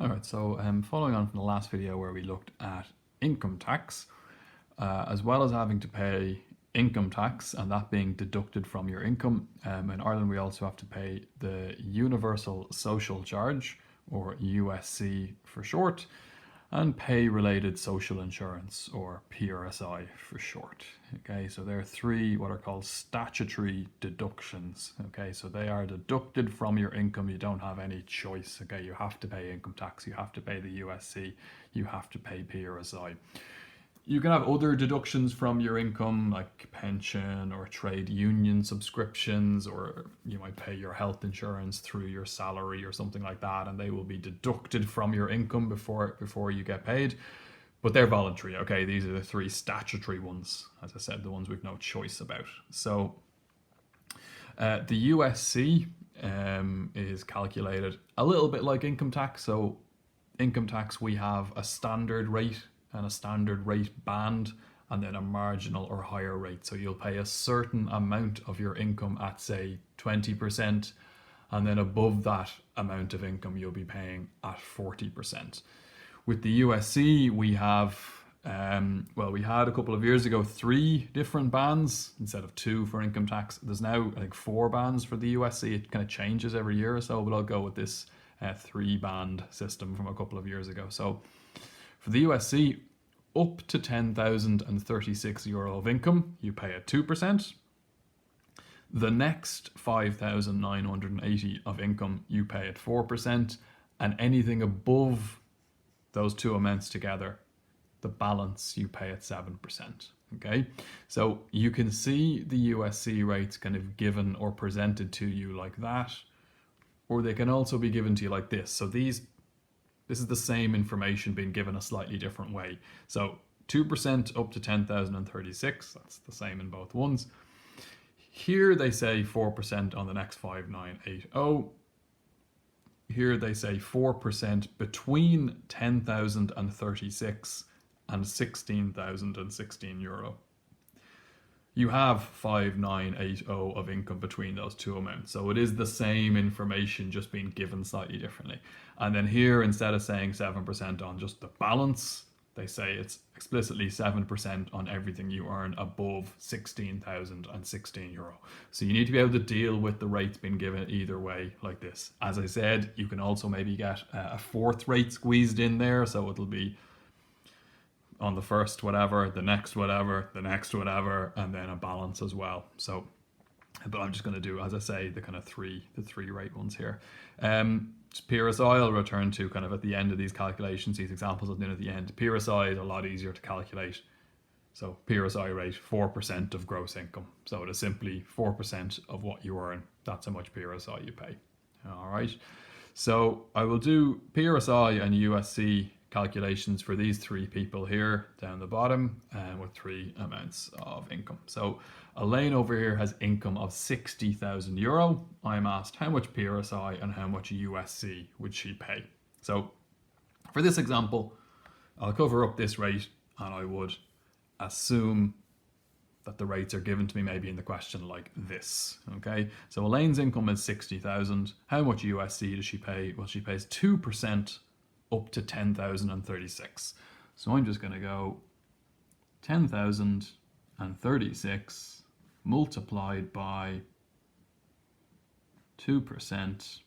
All right, so following on from the last video where we looked at income tax, as well as having to pay income tax and that being deducted from your income, in Ireland we also have to pay the Universal Social Charge, or USC for short, and pay-related social insurance, or PRSI for short. Okay, so there are three what are called statutory deductions. Okay, so they are deducted from your income. You don't have any choice. Okay, you have to pay income tax, you have to pay the USC, you have to pay PRSI. You can have other deductions from your income, like pension or trade union subscriptions, or you might pay your health insurance through your salary or something like that, and they will be deducted from your income before you get paid. But they're voluntary. Okay, these are the three statutory ones, as I said, the ones we've no choice about. So the USC is calculated a little bit like income tax. So income tax, we have a standard rate and a standard rate band, and then a marginal or higher rate. So you'll pay a certain amount of your income at, say, 20%, and then above that amount of income you'll be paying at 40%. With the USC, we have, we had a couple of years ago 3 different bands instead of 2 for income tax. There's now, I think, 4 bands for the USC. It kind of changes every year or so, but I'll go with this 3-band system from a couple of years ago. So for the USC, up to €10,036 of income, you pay at 2%. The next 5,980 of income, you pay at 4%. And anything above those two amounts together, the balance, you pay at 7%. Okay, so you can see the USC rates kind of given or presented to you like that, or they can also be given to you like this. So this is the same information being given a slightly different way. So 2% up to 10,036, that's the same in both ones. Here they say 4% on the next 5,980. Here they say 4% between 10,036 and 16,016 euro. You have 5,980 of income between those two amounts. So it is the same information, just being given slightly differently. And then here, instead of saying 7% on just the balance, they say it's explicitly 7% on everything you earn above 16,016 euro. So you need to be able to deal with the rates being given either way like this. As I said, you can also maybe get a fourth rate squeezed in there. So it'll be on the first whatever, the next whatever, the next whatever, and then a balance as well. So, but I'm just going to do, as I say, the kind of three rate ones here. PRSI I'll return to kind of at the end of these calculations, these examples I'll do at the end. PRSI is a lot easier to calculate. So PRSI rate, 4% of gross income. So it is simply 4% of what you earn. That's how much PRSI you pay. All right. So I will do PRSI and USC calculations for these 3 people here down the bottom, with 3 amounts of income. So Elaine over here has income of €60,000. I'm asked how much PRSI and how much USC would she pay. So for this example, I'll cover up this rate, and I would assume that the rates are given to me maybe in the question like this. Okay, so Elaine's income is 60,000. How much USC does she pay? Well, she pays 2% up to 10,036. So I'm just going to go 10,036 multiplied by 2%,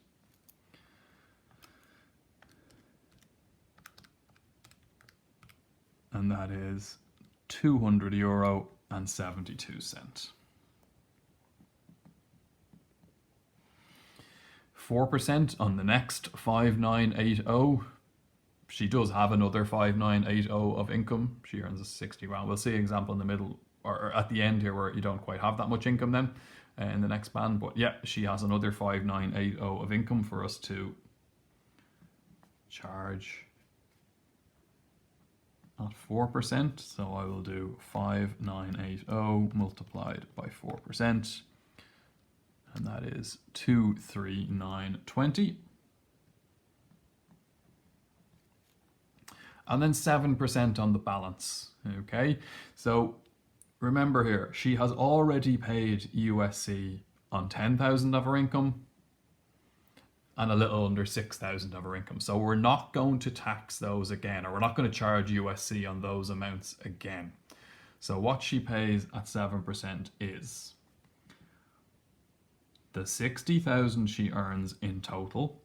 and that is €200.72. 4% on the next 5,980. She does have another 5,980 of income. She earns a 60 grand. We'll see an example in the middle or at the end here where you don't quite have that much income then in the next band. But yeah, she has another 5,980 of income for us to charge at 4%. So I will do 5,980 multiplied by 4%. And that is 239.20. And then 7% on the balance. Okay, so remember here, she has already paid USC on 10,000 of her income, and a little under 6,000 of her income. So we're not going to tax those again, or we're not going to charge USC on those amounts again. So what she pays at 7% is the 60,000 she earns in total,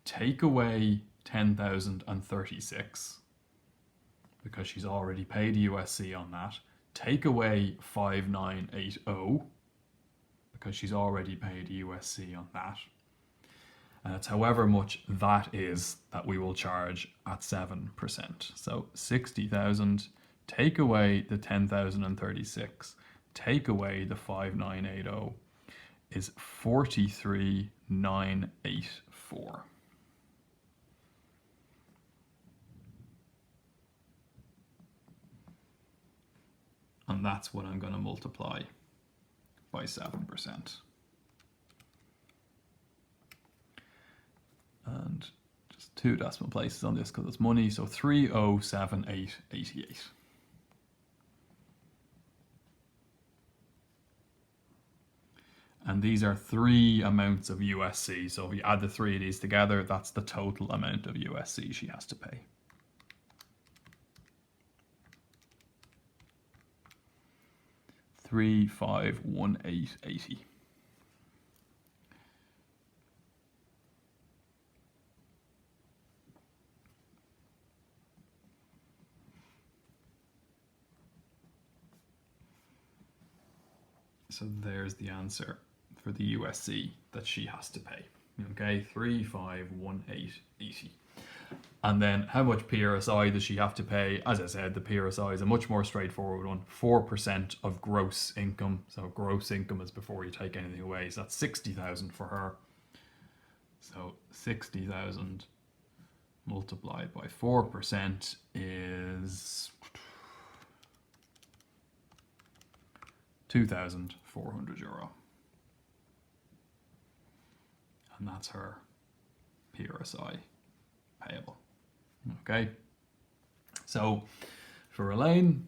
take away 10,036 because she's already paid USC on that, take away 5,980 because she's already paid USC on that. And it's however much that is that we will charge at 7%. So 60,000, take away the 10,036, take away the 5,980 is 43,984. And that's what I'm going to multiply by 7%. And just 2 decimal places on this because it's money, so 307888. And these are 3 amounts of USC. So if you add the 3 of these together, that's the total amount of USC she has to pay. $3,518.80. So there's the answer for the USC that she has to pay. Okay, 3,518.80. And then how much PRSI does she have to pay? As I said, the PRSI is a much more straightforward one. 4% of gross income. So gross income is before you take anything away. So that's 60,000 for her. So 60,000 multiplied by 4% is 2,400 euro. And that's her PRSI payable. Okay, so for Elaine,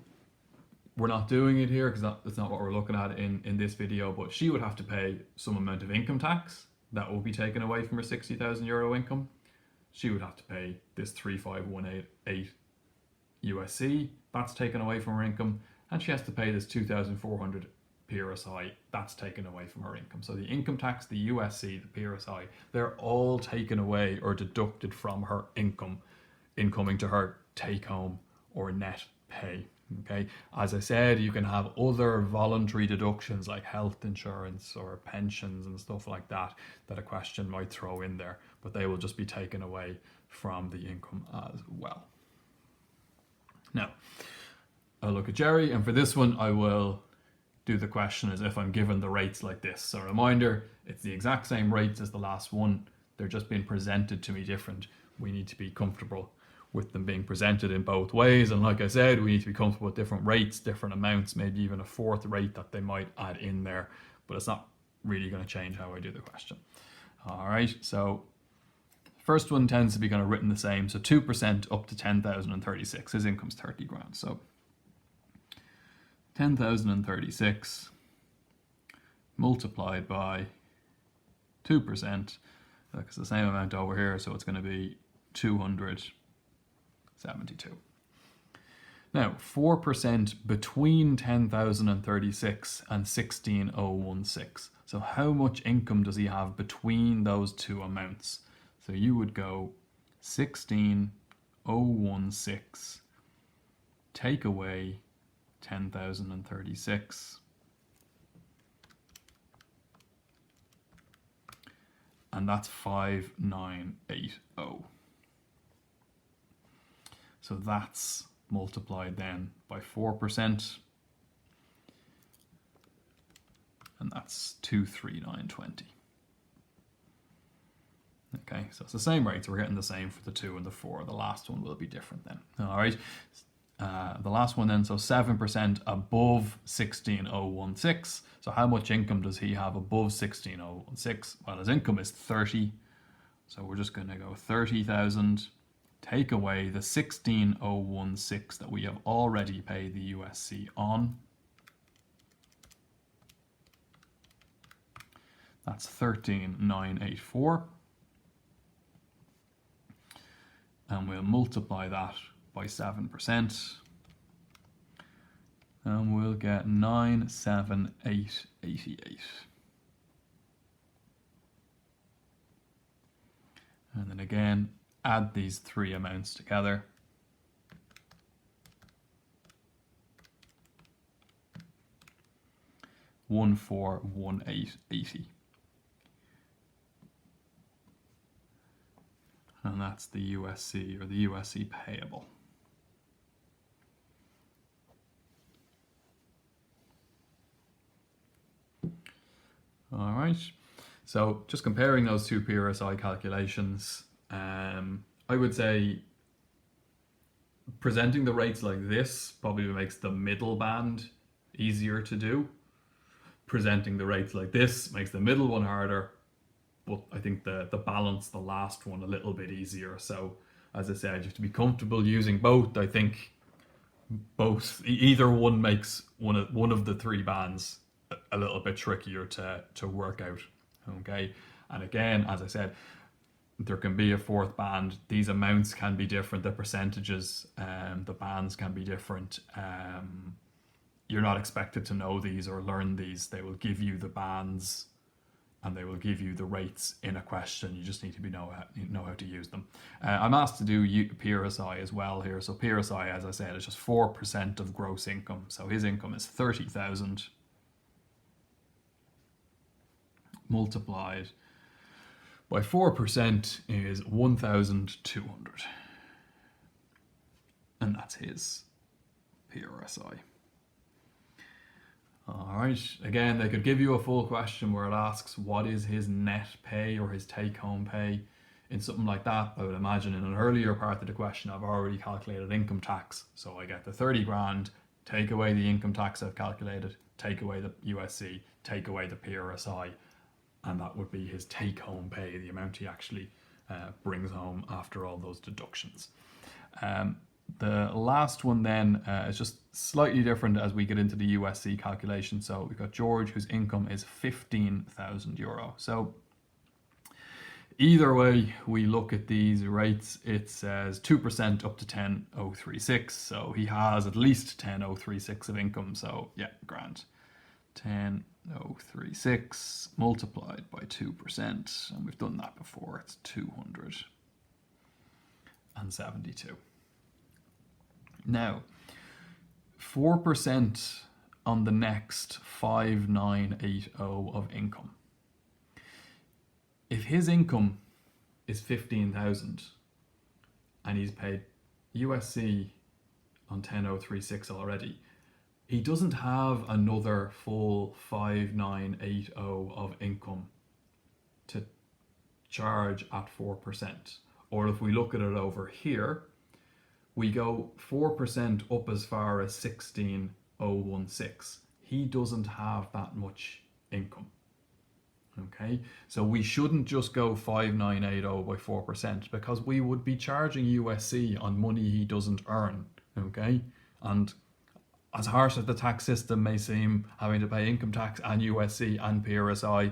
we're not doing it here because that's not what we're looking at in this video, but she would have to pay some amount of income tax that will be taken away from her 60,000 euro income. She would have to pay this 3,518 USC, that's taken away from her income, and she has to pay this 2,400 PRSI, that's taken away from her income. So the income tax, the USC, the PRSI, they're all taken away or deducted from her income incoming to her take home or net pay. Okay, as I said, you can have other voluntary deductions like health insurance or pensions and stuff like that that a question might throw in there, but they will just be taken away from the income as well. Now, I'll look at Jerry, and for this one I will do the question as if I'm given the rates like this. So reminder, it's the exact same rates as the last one, they're just being presented to me different. We need to be comfortable with them being presented in both ways, and like I said, we need to be comfortable with different rates, different amounts, maybe even a fourth rate that they might add in there, but it's not really going to change how I do the question. All right, so first one tends to be kind of written the same. So 2% up to 10,036. His income's 30 grand. So 10,036 multiplied by 2%. It's the same amount over here, so it's going to be 272. Now, 4% between 10,036 and 16,016. So how much income does he have between those two amounts? So you would go 16,016, take away 10,036, and that's 5,980. So that's multiplied then by 4%, and that's 23920. Okay, so it's the same rates. We're getting the same for the 2 and the 4. The last one will be different then. All right, the last one then, so 7% above 16,016. So how much income does he have above 16,016? Well, his income is 30. So we're just going to go 30,000, take away the 16,016 that we have already paid the USC on. That's 13,984. and we'll multiply that by 7%, and we'll get 97888. And then again, add these three amounts together. $1,418.80. And that's the USC, or the USC payable. All right, so just comparing those two PRSI calculations, I would say presenting the rates like this probably makes the middle band easier to do. Presenting the rates like this makes the middle one harder, but I think the balance, the last one, a little bit easier. So as I said, you have to be comfortable using both. I think both, either one makes one of the three bands a little bit trickier to work out. Okay, and again, as I said, there can be a fourth band. These amounts can be different. The percentages, the bands can be different. You're not expected to know these or learn these. They will give you the bands and they will give you the rates in a question. You just need to know how to use them. I'm asked to do PRSI as well here. So PRSI, as I said, is just 4% of gross income. So his income is 30,000 multiplied by 4% is 1,200. And that's his PRSI. All right, again, they could give you a full question where it asks what is his net pay or his take-home pay. In something like that, I would imagine in an earlier part of the question, I've already calculated income tax. So I get the 30 grand, take away the income tax I've calculated, take away the USC, take away the PRSI, and that would be his take-home pay, the amount he actually brings home after all those deductions. The last one then is just slightly different as we get into the USC calculation. So we've got George, whose income is €15,000. So either way we look at these rates, it says 2% up to 10,036. So he has at least 10,036 of income. So yeah, grand. 10,036 multiplied by 2%, and we've done that before. It's 272. Now, 4% on the next 5,980 of income. If his income is 15,000 and he's paid USC on 10,036 already, he doesn't have another full 5,980 of income to charge at 4%. Or if we look at it over here, we go 4% up as far as 16,016. He doesn't have that much income. Okay, so we shouldn't just go 5,980 by 4% because we would be charging USC on money he doesn't earn. Okay, and as harsh as the tax system may seem, having to pay income tax and USC and PRSI,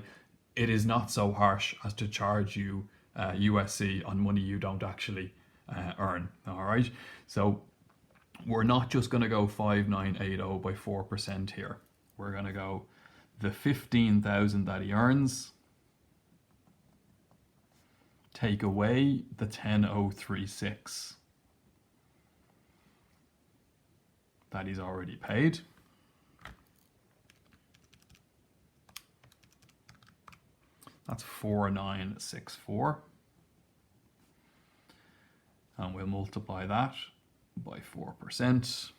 it is not so harsh as to charge you USC on money you don't actually earn. All right, so we're not just going to go 5,980 by 4% here. We're going to go the 15,000 that he earns, take away the 10,036 that he's already paid. That's 4,964. And we'll multiply that by 4%.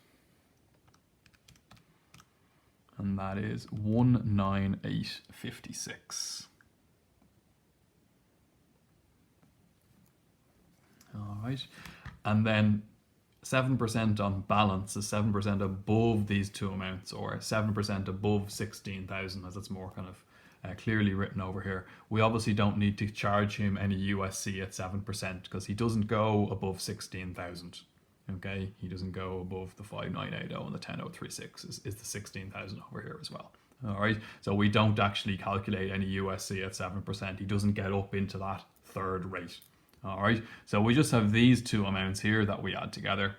And that is 19856. All right. And then 7% on balance is 7% above these two amounts, or 7% above 16,000, as it's more kind of clearly written over here. We obviously don't need to charge him any USC at 7% because he doesn't go above 16,000. Okay, he doesn't go above the 5,980 and the 10,036 is the 16,000 over here as well. All right, so we don't actually calculate any USC at 7%. He doesn't get up into that third rate. All right, so we just have these two amounts here that we add together.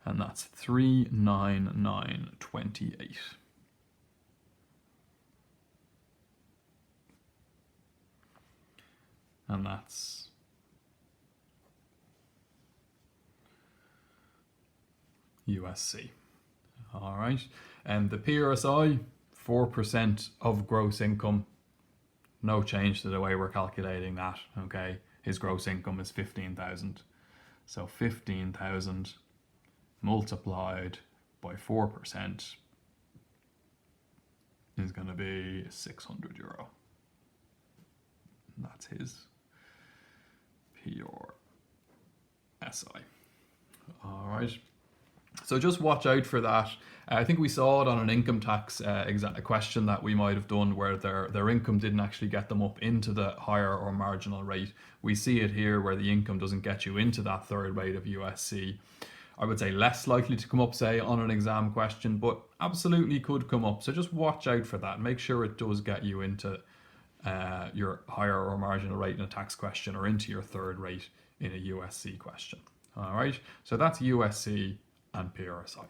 And that's 39928. And that's USC. All right, and the PRSI, 4% of gross income. No change to the way we're calculating that. Okay, his gross income is 15,000. So 15,000 multiplied by 4% is going to be €600. That's his PRSI. All right. So just watch out for that. I think we saw it on an income tax question that we might have done where their income didn't actually get them up into the higher or marginal rate. We see it here where the income doesn't get you into that third rate of USC. I would say less likely to come up, say, on an exam question, but absolutely could come up. So just watch out for that. Make sure it does get you into your higher or marginal rate in a tax question or into your third rate in a USC question. All right, so that's USC and PRSI.